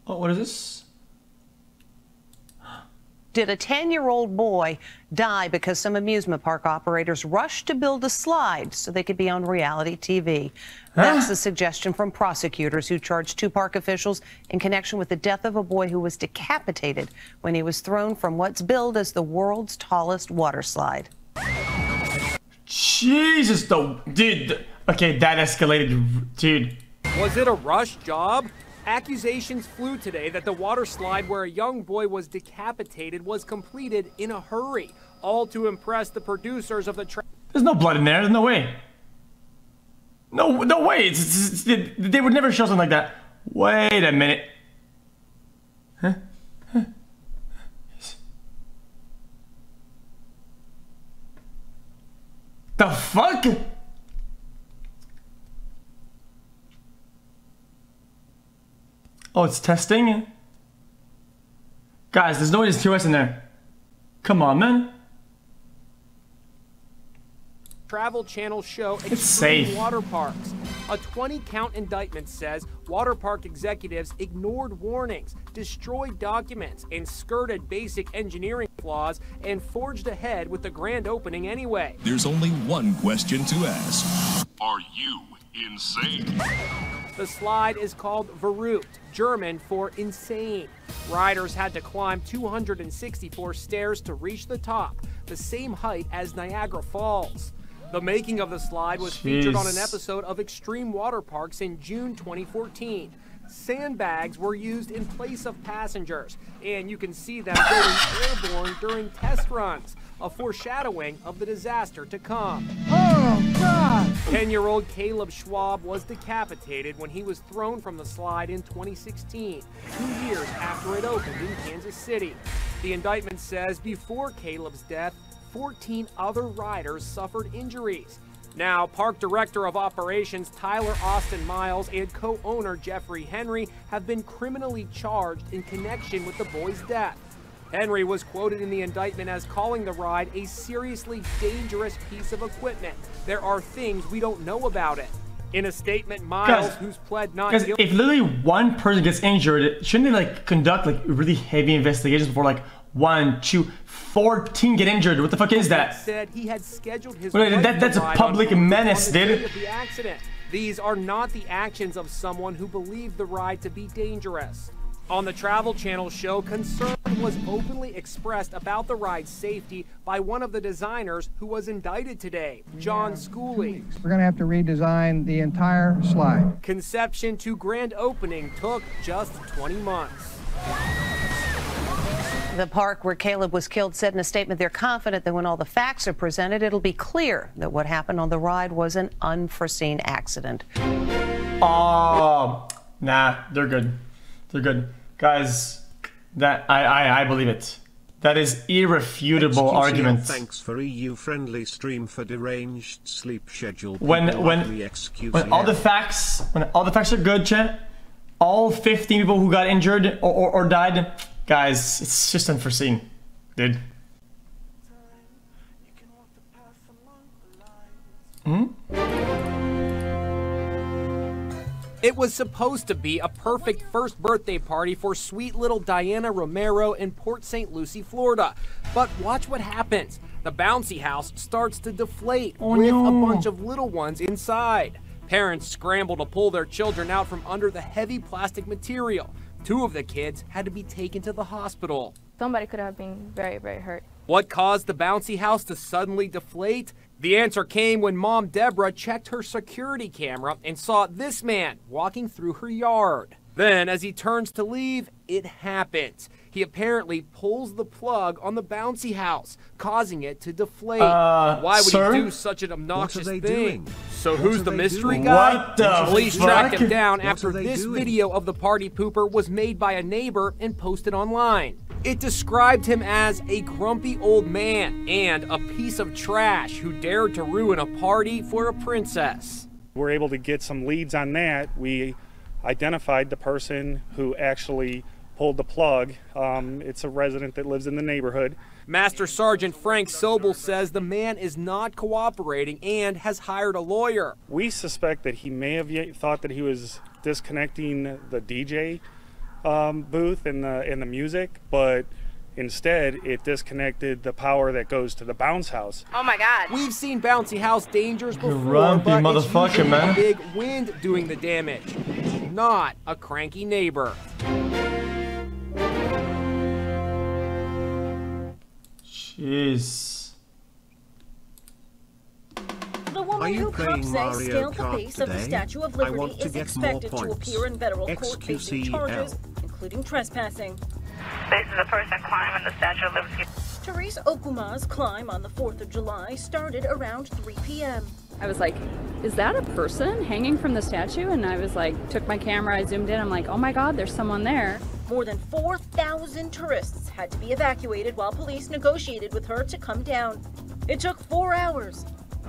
Oh, what is this? Did a 10-year-old boy die because some amusement park operators rushed to build a slide so they could be on reality TV? That's the suggestion from prosecutors who charged 2 park officials in connection with the death of a boy who was decapitated when he was thrown from what's billed as the world's tallest water slide. Jesus, though, dude. Okay, that escalated, dude. Was it a rush job? Accusations flew today that the water slide where a young boy was decapitated was completed in a hurry, all to impress the producers of the There's no blood in there. There's no way. No way. They would never show something like that. Wait a minute. Huh? The fuck? Oh, it's testing? Guys, there's no H2S in there. Come on, man. Travel Channel show It's safe. water parks. A 20-count indictment says water park executives ignored warnings, destroyed documents, and skirted basic engineering flaws and forged ahead with the grand opening anyway. There's only one question to ask. Are you insane? The slide is called Verrückt, German for insane. Riders had to climb 264 stairs to reach the top, the same height as Niagara Falls. The making of the slide was featured on an episode of Extreme Water Parks in June 2014. Sandbags were used in place of passengers, and you can see them going airborne during test runs, a foreshadowing of the disaster to come. Oh, God! 10-year-old Caleb Schwab was decapitated when he was thrown from the slide in 2016, 2 years after it opened in Kansas City. The indictment says before Caleb's death, 14 other riders suffered injuries. Now, Park Director of Operations Tyler Austin Miles and co-owner Jeffrey Henry have been criminally charged in connection with the boy's death. Henry was quoted in the indictment as calling the ride a seriously dangerous piece of equipment. There are things we don't know about it. In a statement, Miles, who's pled not guilty... If literally one person gets injured, shouldn't they like conduct like really heavy investigations before like 1, 2, 14 get injured? What the fuck is that? Said he had scheduled his that's a public menace, dude. The accident. These are not the actions of someone who believed the ride to be dangerous. On the Travel Channel show, concern was openly expressed about the ride's safety by one of the designers who was indicted today, John Schooley. We're going to have to redesign the entire slide. Conception to grand opening took just 20 months. The park where Caleb was killed said in a statement they're confident that when all the facts are presented, it'll be clear that what happened on the ride was an unforeseen accident. Oh, nah, they're good. They're good. Guys, that I believe it. That is irrefutable xQc, argument. Thanks for EU-friendly stream for deranged sleep schedule. When all the facts are good, chat, all 15 people who got injured or died, guys, it's just unforeseen, dude. It was supposed to be a perfect first birthday party for sweet little Diana Romero in Port St. Lucie, Florida. But watch what happens. The bouncy house starts to deflate with a bunch of little ones inside. Parents scramble to pull their children out from under the heavy plastic material. 2 of the kids had to be taken to the hospital. Somebody could have been very, very hurt. What caused the bouncy house to suddenly deflate? The answer came when Mom Deborah checked her security camera and saw this man walking through her yard. Then, as he turns to leave, it happens. He apparently pulls the plug on the bouncy house, causing it to deflate. Why would he do such an obnoxious thing? So who's the mystery guy? What the Police fuck? tracked him down after this video of the party pooper was made by a neighbor and posted online. It described him as a grumpy old man and a piece of trash who dared to ruin a party for a princess. We're able to get some leads on that. We identified the person who actually pulled the plug. It's a resident that lives in the neighborhood. Master Sergeant Frank Sobel says the man is not cooperating and has hired a lawyer. We suspect that he may have thought that he was disconnecting the DJ booth and the music, but instead it disconnected the power that goes to the bounce house. Oh my God. We've seen bouncy house dangers before, Grumpy but it's motherfucker, usually man. big wind doing the damage, not a cranky neighbor. Jeez. The woman who cops say scaled the base of the Statue of Liberty is expected to appear in federal court facing charges, including trespassing. This is a person climbing the Statue of Liberty. Therese Okuma's climb on the 4th of July started around 3 p.m. I was like, is that a person hanging from the statue? And I was like, took my camera, I zoomed in, I'm like, oh my God, there's someone there. More than 4,000 tourists had to be evacuated while police negotiated with her to come down. It took 4 hours.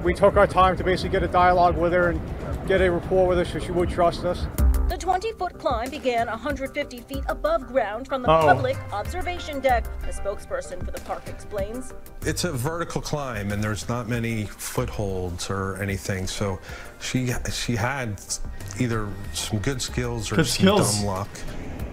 We took our time to basically get a dialogue with her and get a rapport with her so she would trust us. The 20-foot climb began 150 feet above ground from the public observation deck, a spokesperson for the park explains. It's a vertical climb and there's not many footholds or anything, so she had either some good skills or some dumb luck.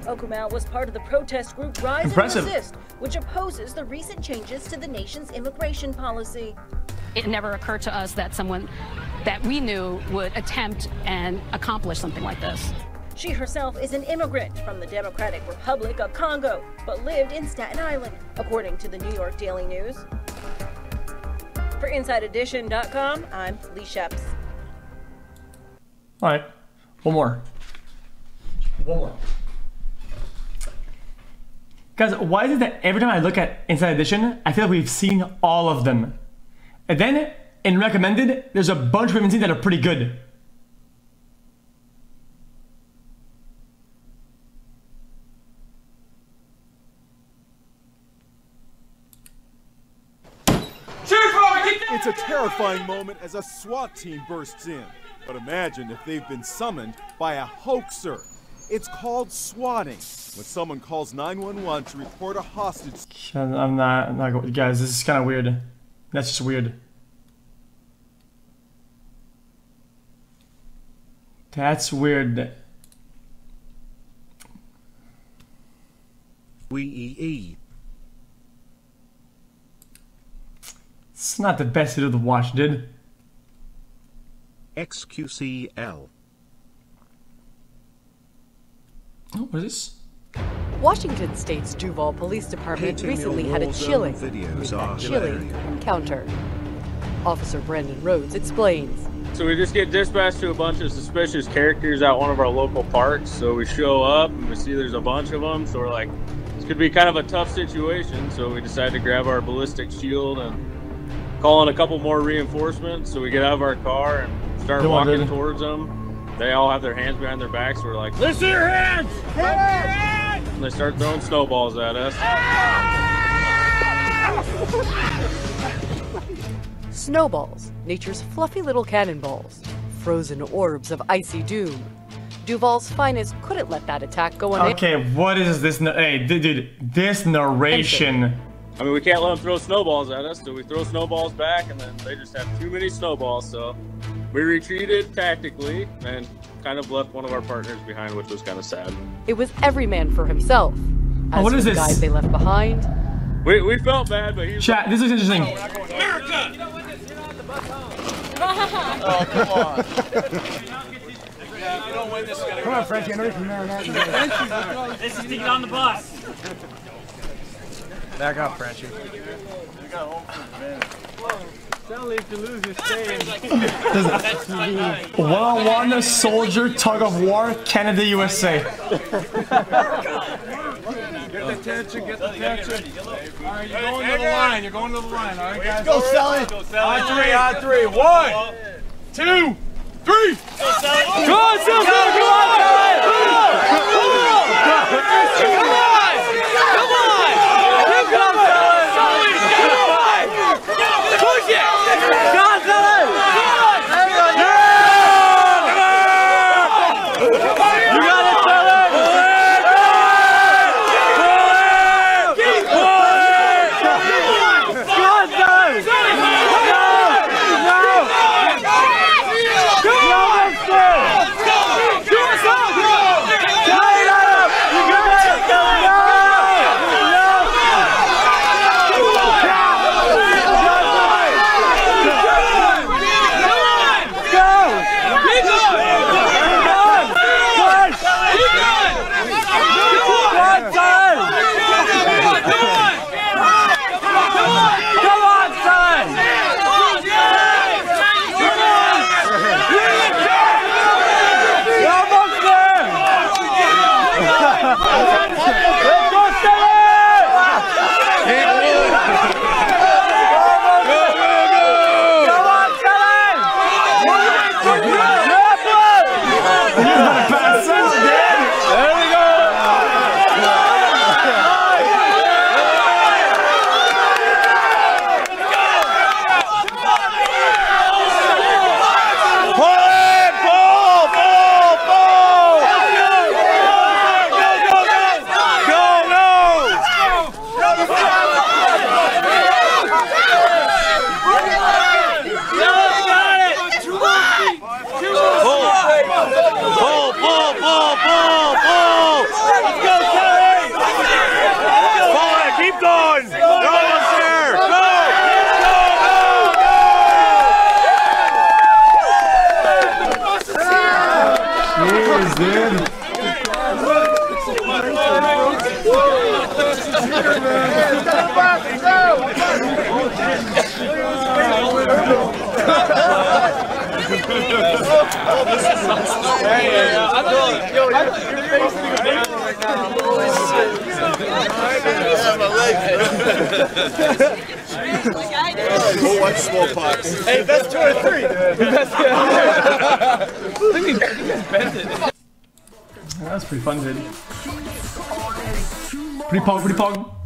Okuma was part of the protest group Rise and Resist, which opposes the recent changes to the nation's immigration policy. It never occurred to us that someone that we knew would attempt and accomplish something like this. She herself is an immigrant from the Democratic Republic of Congo, but lived in Staten Island, according to the New York Daily News. For InsideEdition.com, I'm Lee Sheps. All right, one more. Guys, why is it that every time I look at Inside Edition, I feel like we've seen all of them? And then, in recommended, there's a bunch we haven't seen that are pretty good. It's a terrifying moment as a SWAT team bursts in. But imagine if they've been summoned by a hoaxer. It's called swatting. When someone calls 911 to report a hostage. I'm not guys, this is kind of weird. That's just weird. That's weird. It's not the best video to watch, dude. xQcL. Oh, what is this? Washington State's Duval Police Department recently had a chilling encounter. Officer Brandon Rhodes explains. So we just get dispatched to a bunch of suspicious characters at one of our local parks. So we show up and we see there's a bunch of them. So we're like, this could be kind of a tough situation. So we decided to grab our ballistic shield and call in a couple more reinforcements. So we get out of our car and start walking towards them. They all have their hands behind their backs. So we're like, listen to your hands! Hands! And they start throwing snowballs at us. Snowballs, nature's fluffy little cannonballs, frozen orbs of icy doom. Duval's finest couldn't let that attack go on. Okay, what is this? Hey, dude, this narration. I mean, we can't let them throw snowballs at us, so we throw snowballs back, and then they just have too many snowballs, so we retreated tactically and kind of left one of our partners behind, which was kind of sad. It was every man for himself. As what is the this? guys they left behind. We felt bad, but he. Chat, this is interesting. America! Oh, come on. You don't win this. Come on, Frankie. I know you can marinate. This is to get on the bus. Back up, Frankie. You got home for man. Tell if you lose, you're staying. One-on-one soldier tug of war, Canada, USA. Get the tension, get the tension. All right, you're going to the line. You're going to the line. All right, guys. Go, Sally. On three. 1, 2, 3. Go, Sally. Come on, Sally. Come on, Go watch Smallpox. Hey, best 2 or 3. I think he bent it. That's pretty fun, dude. Pretty pog, pretty pog.